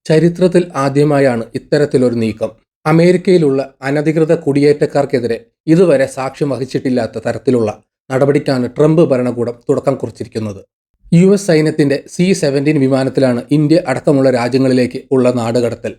ചരിത്രത്തിൽ ആദ്യമായാണ് ഇത്തരത്തിലൊരു നീക്കം. അമേരിക്കയിലുള്ള അനധികൃത കുടിയേറ്റക്കാർക്കെതിരെ ഇതുവരെ സാക്ഷ്യം വഹിച്ചിട്ടില്ലാത്ത തരത്തിലുള്ള നടപടിക്കാണ് ട്രംപ് ഭരണകൂടം തുടക്കം കുറിച്ചിരിക്കുന്നത്. US സൈന്യത്തിന്റെ C-17 വിമാനത്തിലാണ് ഇന്ത്യ അടക്കമുള്ള രാജ്യങ്ങളിലേക്ക് ഉള്ള നാടുകടത്തൽ.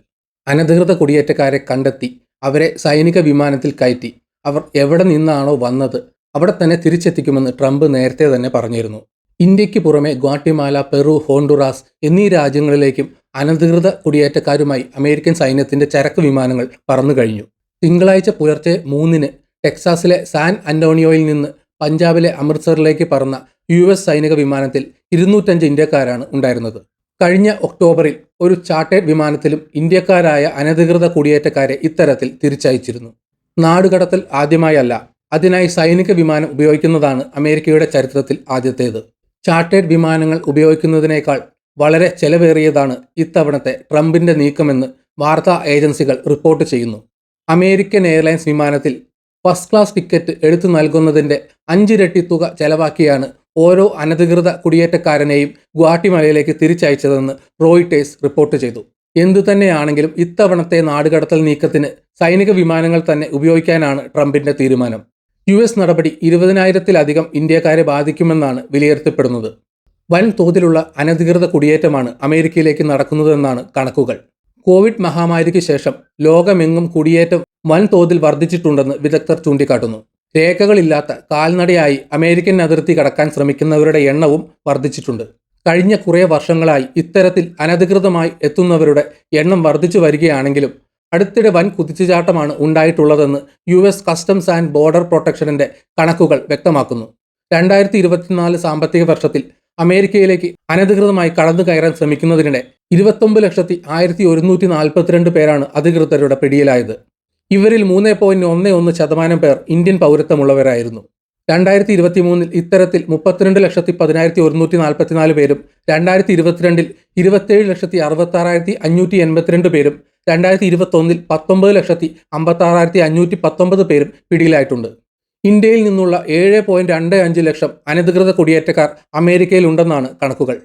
അനധികൃത കുടിയേറ്റക്കാരെ കണ്ടെത്തി അവരെ സൈനിക വിമാനത്തിൽ കയറ്റി അവർ എവിടെ നിന്നാണോ വന്നത് അവിടെ തന്നെ തിരിച്ചെത്തിക്കുമെന്ന് ട്രംപ് നേരത്തെ തന്നെ പറഞ്ഞിരുന്നു. ഇന്ത്യക്ക് പുറമെ ഗ്വാട്ടിമാല, പെറു, ഹോണ്ടുറാസ് എന്നീ രാജ്യങ്ങളിലേക്കും അനധികൃത കുടിയേറ്റക്കാരുമായി അമേരിക്കൻ സൈന്യത്തിന്റെ ചരക്ക് വിമാനങ്ങൾ പറന്നു കഴിഞ്ഞു. തിങ്കളാഴ്ച പുലർച്ചെ 3-ന് ടെക്സാസിലെ സാൻ അന്റോണിയോയിൽ നിന്ന് പഞ്ചാബിലെ അമൃത്സറിലേക്ക് പറന്ന US സൈനിക വിമാനത്തിൽ 205 ഇന്ത്യക്കാരാണ് ഉണ്ടായിരുന്നത്. കഴിഞ്ഞ ഒക്ടോബറിൽ ഒരു ചാർട്ടേഡ് വിമാനത്തിലും ഇന്ത്യക്കാരായ അനധികൃത കുടിയേറ്റക്കാരെ ഇത്തരത്തിൽ തിരിച്ചയച്ചിരുന്നു. നാടുകടത്തൽ ആദ്യമായല്ല, അതിനായി സൈനിക വിമാനം ഉപയോഗിക്കുന്നതാണ് അമേരിക്കയുടെ ചരിത്രത്തിൽ ആദ്യത്തേത്. ചാർട്ടേഡ് വിമാനങ്ങൾ ഉപയോഗിക്കുന്നതിനേക്കാൾ വളരെ ചെലവേറിയതാണ് ഇത്തവണത്തെ ട്രംപിന്റെ നീക്കമെന്ന് വാർത്താ ഏജൻസികൾ റിപ്പോർട്ട് ചെയ്യുന്നു. അമേരിക്കൻ എയർലൈൻസ് വിമാനത്തിൽ ഫസ്റ്റ് ക്ലാസ് ടിക്കറ്റ് എടുത്തു നൽകുന്നതിന്റെ 5 ഇരട്ടി തുക ചെലവാക്കിയാണ് ഓരോ അനധികൃത കുടിയേറ്റക്കാരനെയും ഗ്വാട്ടിമലയിലേക്ക് തിരിച്ചയച്ചതെന്ന് റോയിട്ടേഴ്സ് റിപ്പോർട്ട് ചെയ്തു. എന്തുതന്നെയാണെങ്കിലും ഇത്തവണത്തെ നാടുകടത്തൽ നീക്കത്തിന് സൈനിക വിമാനങ്ങൾ തന്നെ ഉപയോഗിക്കാനാണ് ട്രംപിന്റെ തീരുമാനം. US നടപടി 20,000-ത്തിലധികം ഇന്ത്യക്കാരെ ബാധിക്കുമെന്നാണ് വിലയിരുത്തപ്പെടുന്നത്. വൻതോതിലുള്ള അനധികൃത കുടിയേറ്റമാണ് അമേരിക്കയിലേക്ക് നടക്കുന്നതെന്നാണ് കണക്കുകൾ. കോവിഡ് മഹാമാരിക്ക് ശേഷം ലോകമെങ്ങും കുടിയേറ്റം വൻതോതിൽ വർദ്ധിച്ചിട്ടുണ്ടെന്ന് വിദഗ്ധർ ചൂണ്ടിക്കാട്ടുന്നു. രേഖകളില്ലാത്ത കാൽനടയായി അമേരിക്കൻ അതിർത്തി കടക്കാൻ ശ്രമിക്കുന്നവരുടെ എണ്ണവും വർദ്ധിച്ചിട്ടുണ്ട്. കഴിഞ്ഞ കുറേ വർഷങ്ങളായി ഇത്തരത്തിൽ അനധികൃതമായി എത്തുന്നവരുടെ എണ്ണം വർദ്ധിച്ചു വരികയാണെങ്കിലും അടുത്തിടെ വൻ കുതിച്ചുചാട്ടമാണ് ഉണ്ടായിട്ടുള്ളതെന്ന് US കസ്റ്റംസ് ആൻഡ് ബോർഡർ പ്രൊട്ടക്ഷന്റെ കണക്കുകൾ വ്യക്തമാക്കുന്നു. 2024 സാമ്പത്തിക വർഷത്തിൽ അമേരിക്കയിലേക്ക് അനധികൃതമായി കടന്നു കയറാൻ ശ്രമിക്കുന്നതിനിടെ 29,142 പേരാണ് അധികൃതരുടെ പിടിയിലായത്. ഇവരിൽ 3.11% പേർ ഇന്ത്യൻ പൗരത്വമുള്ളവരായിരുന്നു. 2023 ഇത്തരത്തിൽ 32,10,144 പേരും 2022 27,66,582 പേരും 2021 19,56,519 പേരും പിടിയിലായിട്ടുണ്ട്. ഇന്ത്യയിൽ നിന്നുള്ള 7.25 ലക്ഷം അനധികൃത കുടിയേറ്റക്കാർ അമേരിക്കയിലുണ്ടെന്നാണ് കണക്കുകൾ.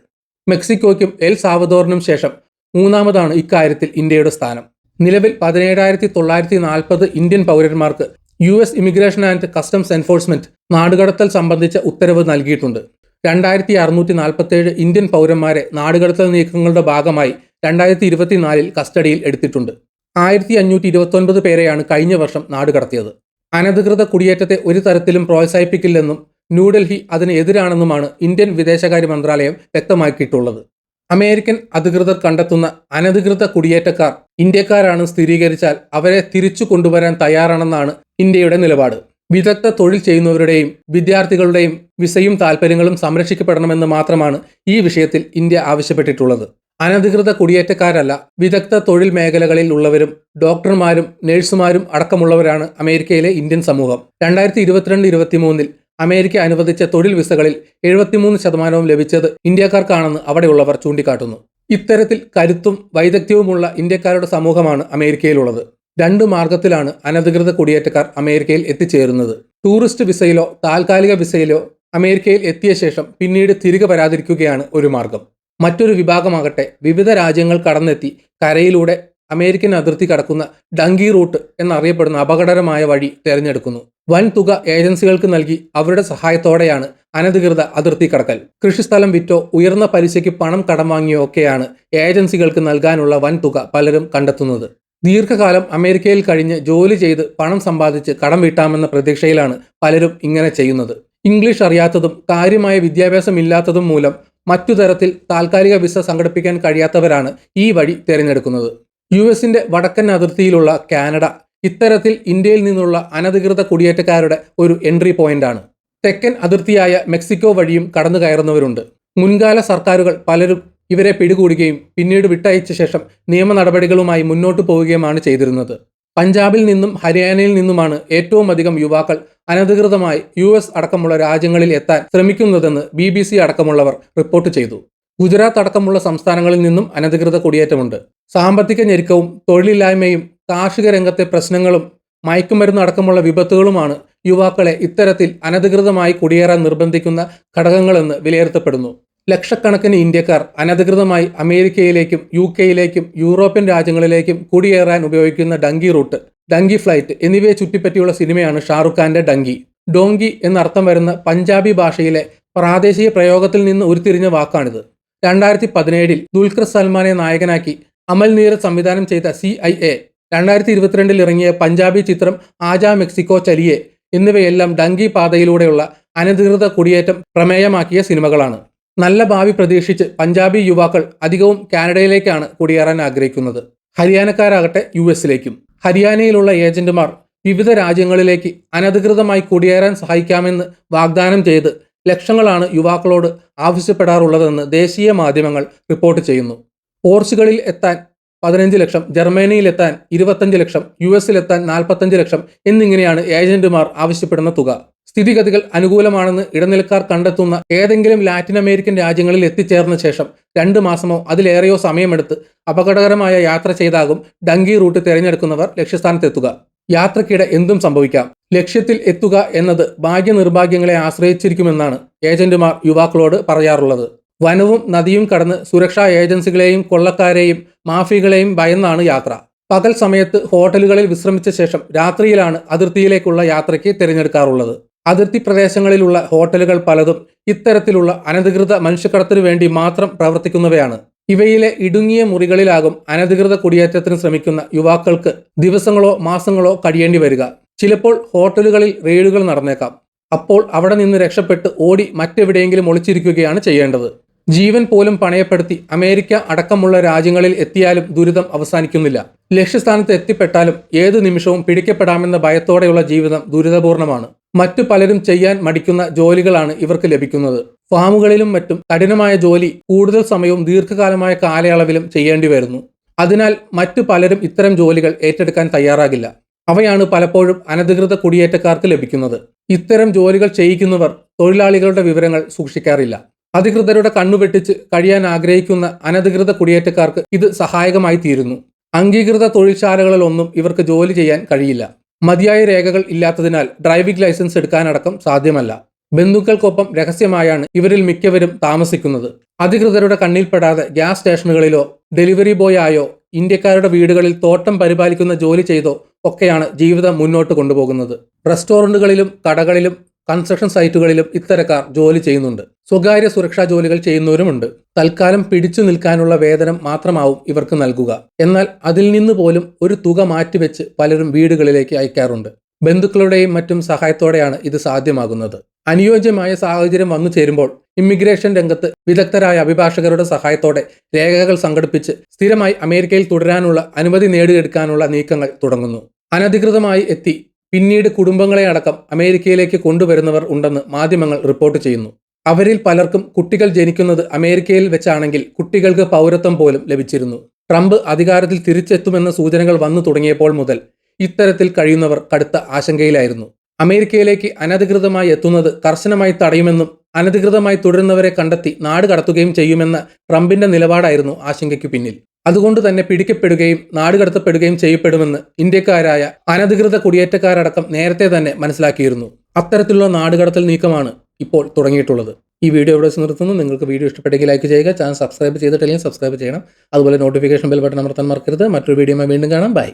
മെക്സിക്കോയ്ക്കും എൽ സാവദോറിനും ശേഷം മൂന്നാമതാണ് ഇക്കാര്യത്തിൽ ഇന്ത്യയുടെ സ്ഥാനം. നിലവിൽ 17,940 ഇന്ത്യൻ പൗരന്മാർക്ക് US immigration and customs enforcement നാടുകടത്തൽ സംബന്ധിച്ച ഉത്തരവ് നൽകിയിട്ടുണ്ട്. 2,647 ഇന്ത്യൻ പൗരന്മാരെ നാടുകടത്തൽ നീക്കങ്ങളുടെ ഭാഗമായി 2024 കസ്റ്റഡിയിൽ എടുത്തിട്ടുണ്ട്. 1,529 പേരെയാണ് കഴിഞ്ഞ വർഷം നാടുകടത്തിയത്. അനധികൃത കുടിയേറ്റത്തെ ഒരു തരത്തിലും പ്രോത്സാഹിപ്പിക്കില്ലെന്നും ന്യൂഡൽഹി അതിന് എതിരാണെന്നുമാണ് ഇന്ത്യൻ വിദേശകാര്യ മന്ത്രാലയം വ്യക്തമാക്കിയിട്ടുള്ളത്. അമേരിക്കൻ അധികൃതർ കണ്ടെത്തുന്ന അനധികൃത കുടിയേറ്റക്കാർ ഇന്ത്യക്കാരാണ് സ്ഥിരീകരിച്ചാൽ അവരെ തിരിച്ചു കൊണ്ടുവരാൻ തയ്യാറാണെന്നാണ് ഇന്ത്യയുടെ നിലപാട്. വിദഗ്ധ തൊഴിൽ ചെയ്യുന്നവരുടെയും വിദ്യാർത്ഥികളുടെയും വിസയും താൽപ്പര്യങ്ങളും സംരക്ഷിക്കപ്പെടണമെന്ന് മാത്രമാണ് ഈ വിഷയത്തിൽ ഇന്ത്യ ആവശ്യപ്പെട്ടിട്ടുള്ളത്. അനധികൃത കുടിയേറ്റക്കാരല്ല, വിദഗ്ധ തൊഴിൽ മേഖലകളിൽ ഉള്ളവരും ഡോക്ടർമാരും നഴ്സുമാരും അടക്കമുള്ളവരാണ് അമേരിക്കയിലെ ഇന്ത്യൻ സമൂഹം. 2022-23 അമേരിക്ക അനുവദിച്ച തൊഴിൽ വിസകളിൽ 73% ലഭിച്ചത് ഇന്ത്യക്കാർക്കാണെന്ന് അവിടെയുള്ളവർ ചൂണ്ടിക്കാട്ടുന്നു. ഇത്തരത്തിൽ കരുത്തും വൈദഗ്ധ്യവുമുള്ള ഇന്ത്യക്കാരുടെ സമൂഹമാണ് അമേരിക്കയിലുള്ളത്. 2 മാർഗത്തിലാണ് അനധികൃത കുടിയേറ്റക്കാർ അമേരിക്കയിൽ എത്തിച്ചേരുന്നത്. ടൂറിസ്റ്റ് വിസയിലോ താൽക്കാലിക വിസയിലോ അമേരിക്കയിൽ എത്തിയ ശേഷം പിന്നീട് തിരികെ വരാതിരിക്കുകയാണ് ഒരു മാർഗം. മറ്റൊരു വിഭാഗമാകട്ടെ വിവിധ രാജ്യങ്ങൾ കടന്നെത്തി കരയിലൂടെ അമേരിക്കൻ അതിർത്തി കടക്കുന്ന ഡങ്കി റൂട്ട് എന്നറിയപ്പെടുന്ന അപകടകരമായ വഴി തിരഞ്ഞെടുക്കുന്നു. വൻ തുക ഏജൻസികൾക്ക് നൽകി അവരുടെ സഹായത്തോടെയാണ് അനധികൃത അതിർത്തി കടക്കൽ. കൃഷിസ്ഥലം വിറ്റോ ഉയർന്ന പലിശയ്ക്ക് പണം കടം വാങ്ങിയോ ഒക്കെയാണ് ഏജൻസികൾക്ക് നൽകാനുള്ള വൻ തുക പലരും കണ്ടെത്തുന്നത്. ദീർഘകാലം അമേരിക്കയിൽ കഴിഞ്ഞ് ജോലി ചെയ്ത് പണം സമ്പാദിച്ച് കടം വീട്ടാമെന്ന പ്രതീക്ഷയിലാണ് പലരും ഇങ്ങനെ ചെയ്യുന്നത്. ഇംഗ്ലീഷ് അറിയാത്തതും കാര്യമായ വിദ്യാഭ്യാസം ഇല്ലാത്തതും മൂലം മറ്റു തരത്തിൽ താൽക്കാലിക വിസ സംഘടിപ്പിക്കാൻ കഴിയാത്തവരാണ് ഈ വഴി തിരഞ്ഞെടുക്കുന്നത്. USന്റെ വടക്കൻ അതിർത്തിയിലുള്ള കാനഡ ഇത്തരത്തിൽ ഇന്ത്യയിൽ നിന്നുള്ള അനധികൃത കുടിയേറ്റക്കാരുടെ ഒരു എൻട്രി പോയിന്റാണ്. തെക്കൻ അതിർത്തിയായ മെക്സിക്കോ വഴിയും കടന്നു കയറുന്നവരുണ്ട്. മുൻകാല സർക്കാരുകൾ പലരും ഇവരെ പിടികൂടുകയും പിന്നീട് വിട്ടയച്ച ശേഷം നിയമ നടപടികളുമായി മുന്നോട്ടു പോവുകയുമാണ് ചെയ്തിരുന്നത്. പഞ്ചാബിൽ നിന്നും ഹരിയാനയിൽ നിന്നുമാണ് ഏറ്റവും അധികം യുവാക്കൾ അനധികൃതമായി US അടക്കമുള്ള രാജ്യങ്ങളിൽ എത്താൻ ശ്രമിക്കുന്നതെന്ന് BBC അടക്കമുള്ളവർ റിപ്പോർട്ട് ചെയ്തു. ഗുജറാത്ത് അടക്കമുള്ള സംസ്ഥാനങ്ങളിൽ നിന്നും അനധികൃത കുടിയേറ്റമുണ്ട്. സാമ്പത്തിക ഞെരുക്കവും തൊഴിലില്ലായ്മയും കാർഷിക രംഗത്തെ പ്രശ്നങ്ങളും മയക്കുമരുന്ന് അടക്കമുള്ള വിപത്തുകളുമാണ് യുവാക്കളെ ഇത്തരത്തിൽ അനധികൃതമായി കുടിയേറാൻ നിർബന്ധിക്കുന്ന ഘടകങ്ങളെന്ന് വിലയിരുത്തപ്പെടുന്നു. ലക്ഷക്കണക്കിന് ഇന്ത്യക്കാർ അനധികൃതമായി അമേരിക്കയിലേക്കും UK-യിലേക്കും യൂറോപ്യൻ രാജ്യങ്ങളിലേക്കും കുടിയേറാൻ ഉപയോഗിക്കുന്ന ഡങ്കി റൂട്ട്, ഡങ്കി ഫ്ലൈറ്റ് എന്നിവയെ ചുറ്റിപ്പറ്റിയുള്ള സിനിമയാണ് ഷാറുഖ് ഖാന്റെ ഡങ്കി. ഡോങ്കി എന്നർത്ഥം വരുന്ന പഞ്ചാബി ഭാഷയിലെ പ്രാദേശിക പ്രയോഗത്തിൽ നിന്ന് ഉരുത്തിരിഞ്ഞ വാക്കാണിത്. 2017 ദുൽഖർ സൽമാനെ നായകനാക്കി അമൽ നീരദ് സംവിധാനം ചെയ്ത CIA, 2022 ഇറങ്ങിയ പഞ്ചാബി ചിത്രം ആജാ മെക്സിക്കോ ചലിയെ എന്നിവയെല്ലാം ഡങ്കി പാതയിലൂടെയുള്ള അനധികൃത കുടിയേറ്റം പ്രമേയമാക്കിയ സിനിമകളാണ്. നല്ല ഭാവി പ്രതീക്ഷിച്ച് പഞ്ചാബി യുവാക്കൾ അധികവും കാനഡയിലേക്കാണ് കുടിയേറാൻ ആഗ്രഹിക്കുന്നത്. ഹരിയാനക്കാരാകട്ടെ US-ലേക്കും. ഹരിയാനയിലുള്ള ഏജന്റുമാർ വിവിധ രാജ്യങ്ങളിലേക്ക് അനധികൃതമായി കുടിയേറാൻ സഹായിക്കാമെന്ന് വാഗ്ദാനം ചെയ്ത് ലക്ഷങ്ങളാണ് യുവാക്കളോട് ആവശ്യപ്പെടാറുള്ളതെന്ന് ദേശീയ മാധ്യമങ്ങൾ റിപ്പോർട്ട് ചെയ്യുന്നു. പോർച്ചുഗലിൽ എത്താൻ 15 ലക്ഷം, ജർമ്മനിയിലെത്താൻ 25 ലക്ഷം, US-ലെത്താൻ 45 ലക്ഷം എന്നിങ്ങനെയാണ് ഏജന്റുമാർ ആവശ്യപ്പെടുന്ന തുക. സ്ഥിതിഗതികൾ അനുകൂലമാണെന്ന് ഇടനിലക്കാർ കണ്ടെത്തുന്ന ഏതെങ്കിലും ലാറ്റിൻ അമേരിക്കൻ രാജ്യങ്ങളിൽ എത്തിച്ചേർന്ന ശേഷം 2 മാസമോ അതിലേറെയോ സമയമെടുത്ത് അപകടകരമായ യാത്ര ചെയ്താകും ഡങ്കി റൂട്ട് തിരഞ്ഞെടുക്കുന്നവർ ലക്ഷ്യസ്ഥാനത്തെത്തുക. യാത്രക്കിടെ എന്തും സംഭവിക്കാം. ലക്ഷ്യത്തിൽ എത്തുക എന്നത് ഭാഗ്യനിർഭാഗ്യങ്ങളെ ആശ്രയിച്ചിരിക്കുമെന്നാണ് ഏജന്റുമാർ യുവാക്കളോട് പറയാറുള്ളത്. വനവും നദിയും കടന്ന് സുരക്ഷാ ഏജൻസികളെയും കൊള്ളക്കാരെയും മാഫിയകളെയും ഭയന്നാണ് യാത്ര. പകൽ സമയത്ത് ഹോട്ടലുകളിൽ വിശ്രമിച്ച ശേഷം രാത്രിയിലാണ് അതിർത്തിയിലേക്കുള്ള യാത്രയ്ക്ക് തിരഞ്ഞെടുക്കാറുള്ളത്. അതിർത്തി പ്രദേശങ്ങളിലുള്ള ഹോട്ടലുകൾ പലതും ഇത്തരത്തിലുള്ള അനധികൃത മനുഷ്യക്കടത്തിനു വേണ്ടി മാത്രം പ്രവർത്തിക്കുന്നവയാണ്. ഇവയിലെ ഇടുങ്ങിയ മുറികളിലാകും അനധികൃത കുടിയേറ്റത്തിന് ശ്രമിക്കുന്ന യുവാക്കൾക്ക് ദിവസങ്ങളോ മാസങ്ങളോ കഴിയേണ്ടി വരിക. ചിലപ്പോൾ ഹോട്ടലുകളിൽ റെയ്ഡുകൾ നടന്നേക്കാം. അപ്പോൾ അവിടെ നിന്ന് രക്ഷപ്പെട്ട് ഓടി മറ്റെവിടെയെങ്കിലും ഒളിച്ചിരിക്കുകയാണ് ചെയ്യേണ്ടത്. ജീവൻ പോലും പണയപ്പെടുത്തി അമേരിക്ക അടക്കമുള്ള രാജ്യങ്ങളിൽ എത്തിയാലും ദുരിതം അവസാനിക്കുന്നില്ല. ലക്ഷ്യസ്ഥാനത്ത് എത്തിപ്പെട്ടാലും ഏതു നിമിഷവും പിടിക്കപ്പെടാമെന്ന ഭയത്തോടെയുള്ള ജീവിതം ദുരിതപൂർണമാണ്. മറ്റു പലരും ചെയ്യാൻ മടിക്കുന്ന ജോലികളാണ് ഇവർക്ക് ലഭിക്കുന്നത്. ഫാമുകളിലും മറ്റും കഠിനമായ ജോലി കൂടുതൽ സമയവും ദീർഘകാലമായ കാലയളവിലും ചെയ്യേണ്ടി വരുന്നു. അതിനാൽ മറ്റു പലരും ഇത്തരം ജോലികൾ ഏറ്റെടുക്കാൻ തയ്യാറാകില്ല. അവയാണ് പലപ്പോഴും അനധികൃത കുടിയേറ്റക്കാർക്ക് ലഭിക്കുന്നത്. ഇത്തരം ജോലികൾ ചെയ്യിക്കുന്നവർ തൊഴിലാളികളുടെ വിവരങ്ങൾ സൂക്ഷിക്കാറില്ല. അധികൃതരുടെ കണ്ണുവെട്ടിച്ച് കഴിയാൻ ആഗ്രഹിക്കുന്ന അനധികൃത കുടിയേറ്റക്കാർക്ക് ഇത് സഹായകമായി തീരുന്നു. അംഗീകൃത തൊഴിൽശാലകളിലൊന്നും ഇവർക്ക് ജോലി ചെയ്യാൻ കഴിയില്ല. മതിയായ രേഖകൾ ഇല്ലാത്തതിനാൽ ഡ്രൈവിംഗ് ലൈസൻസ് എടുക്കാനടക്കം സാധ്യമല്ല. ബന്ധുക്കൾക്കൊപ്പം രഹസ്യമായാണ് ഇവരിൽ മിക്കവരും താമസിക്കുന്നത്. അധികൃതരുടെ കണ്ണിൽപ്പെടാതെ ഗ്യാസ് സ്റ്റേഷനുകളിലോ ഡെലിവറി ബോയ് ആയോ ഇന്ത്യക്കാരുടെ വീടുകളിൽ തോട്ടം പരിപാലിക്കുന്ന ജോലി ചെയ്തോ ഒക്കെയാണ് ജീവിതം മുന്നോട്ട് കൊണ്ടുപോകുന്നത്. റെസ്റ്റോറന്റുകളിലും കടകളിലും കൺസ്ട്രക്ഷൻ സൈറ്റുകളിലും ഇത്തരക്കാർ ജോലി ചെയ്യുന്നുണ്ട്. സ്വകാര്യ സുരക്ഷാ ജോലികൾ ചെയ്യുന്നവരുമുണ്ട്. തൽക്കാലം പിടിച്ചു നിൽക്കാനുള്ള വേതനം മാത്രമാവും ഇവർക്ക് നൽകുക. എന്നാൽ അതിൽ നിന്ന് പോലും ഒരു തുക മാറ്റിവെച്ച് പലരും വീടുകളിലേക്ക് അയക്കാറുണ്ട്. ബന്ധുക്കളുടെയും മറ്റും സഹായത്തോടെയാണ് ഇത് സാധ്യമാകുന്നത്. അനുയോജ്യമായ സാഹചര്യം വന്നു ചേരുമ്പോൾ ഇമിഗ്രേഷൻ രംഗത്ത് വിദഗ്ധരായ അഭിഭാഷകരുടെ സഹായത്തോടെ രേഖകൾ സംഘടിപ്പിച്ച് സ്ഥിരമായി അമേരിക്കയിൽ തുടരാനുള്ള അനുമതി നേടിയെടുക്കാനുള്ള നീക്കങ്ങൾ തുടങ്ങുന്നു. അനധികൃതമായി എത്തി പിന്നീട് കുടുംബങ്ങളെ അടക്കം അമേരിക്കയിലേക്ക് കൊണ്ടുവരുന്നവർ ഉണ്ടെന്ന് മാധ്യമങ്ങൾ റിപ്പോർട്ട് ചെയ്യുന്നു. അവരിൽ പലർക്കും കുട്ടികൾ ജനിക്കുന്നത് അമേരിക്കയിൽ വെച്ചാണെങ്കിൽ കുട്ടികൾക്ക് പൗരത്വം പോലും ലഭിച്ചിരുന്നു. ട്രംപ് അധികാരത്തിൽ തിരിച്ചെത്തുമെന്ന സൂചനകൾ വന്നു തുടങ്ങിയപ്പോൾ മുതൽ ഇത്തരത്തിൽ കഴിയുന്നവർ കടുത്ത ആശങ്കയിലായിരുന്നു. അമേരിക്കയിലേക്ക് അനധികൃതമായി എത്തുന്നത് കർശനമായി തടയുമെന്നും അനധികൃതമായി തുടരുന്നവരെ കണ്ടെത്തി നാട് കടത്തുകയും ചെയ്യുമെന്ന ട്രംപിന്റെ നിലപാടായിരുന്നു ആശങ്കയ്ക്കു പിന്നിൽ. അതുകൊണ്ട് തന്നെ പിടിക്കപ്പെടുകയും നാടുകടത്തപ്പെടുകയും ചെയ്യപ്പെടുമെന്ന് ഇന്ത്യക്കാരായ അനധികൃത കുടിയേറ്റക്കാരടക്കം നേരത്തെ തന്നെ മനസ്സിലാക്കിയിരുന്നു. അത്തരത്തിലുള്ള നാടുകടത്തൽ നീക്കമാണ് ഇപ്പോൾ തുടങ്ങിയിട്ടുള്ളത്. ഈ വീഡിയോ ഇവിടെ വെച്ച് നിർത്തുന്നു. നിങ്ങൾക്ക് വീഡിയോ ഇഷ്ടപ്പെട്ടെങ്കിൽ ലൈക്ക് ചെയ്യുക. ചാനൽ സബ്സ്ക്രൈബ് ചെയ്തിട്ടില്ലെങ്കിൽ സബ്സ്ക്രൈബ് ചെയ്യണം. അതുപോലെ നോട്ടിഫിക്കേഷൻ ബെൽ ബട്ടൺ അമർത്താൻ മറക്കരുത്. മറ്റൊരു വീഡിയോയുമായി വീണ്ടും കാണാം. ബൈ.